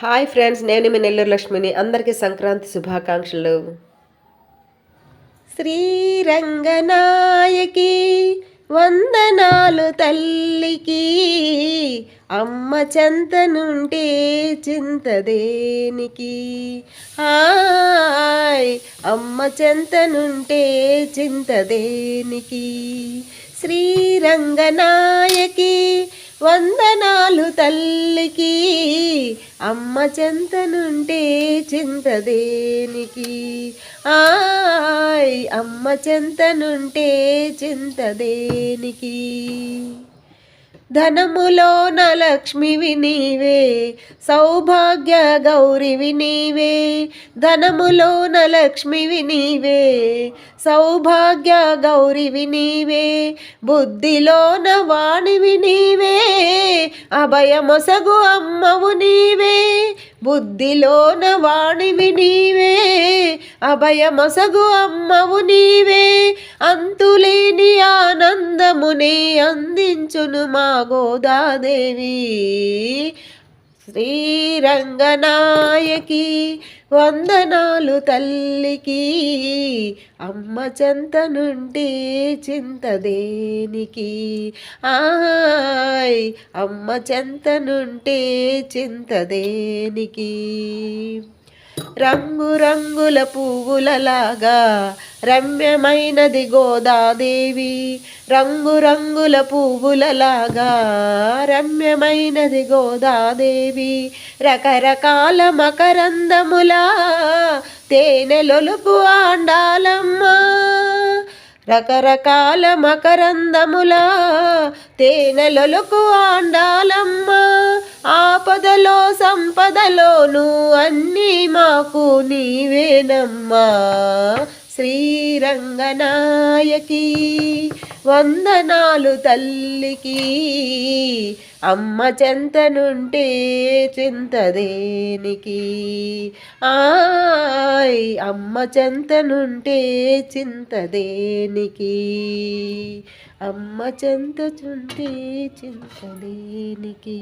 Hi friends, నేను మీ నెల్లూరు లక్ష్మిని. అందరికీ సంక్రాంతి శుభాకాంక్షలు. శ్రీరంగనాయకి వందనాలు తల్లికి, అమ్మ చెంతనుంటే చింతదేనికి. హాయ్ అమ్మ చెంతనుంటే చింతదేనికి. శ్రీరంగనాయకి వందనాలు తల్లికి, అమ్మ చెంతనుంటే చింతదేనికి. అమ్మ చెంతనుంటే చింతదేనికి. ధనములోన లక్ష్మివి నీవే, సౌభాగ్య గౌరివి నీవే. ధనములోన లక్ష్మివి నీవే, సౌభాగ్య గౌరివి నీవే. బుద్ధిలోన వాణివి నీవే, అభయమొసగు అమ్మవు నీవే. బుద్ధిలోన వాణివి నీవే, అభయమొసగు అమ్మవు నీవే. అంతులేని ఆనందమునే అందించును మా గోదాదేవి. శ్రీరంగనాయకి వందనాలు తల్లికి, అమ్మ చెంతనుంటే చింతదేనికి. అమ్మ చెంతనుంటే చింతదేనికి. రంగురంగుల పువ్వులలాగా రమ్యమైనది గోదాదేవి. రంగురంగుల పువ్వులలాగా రమ్యమైనది గోదాదేవి. రకరకాల మకరందములా తేనెలొలుపు ఆండాలమ్మ. రకరకాల మకరందములా తేనెలొలుకు ఆండాలమ్మ. ఆపదలో సంపదలోను అన్నీ మాకు నీవేనమ్మా. శ్రీరంగనాయకి వందనాలు తల్లికి, అమ్మ చెంతనుంటే చింతదేనికి. అమ్మ చెంతనుంటే చింతదేనికి. అమ్మ చెంతనుంటే చింతదేనికి.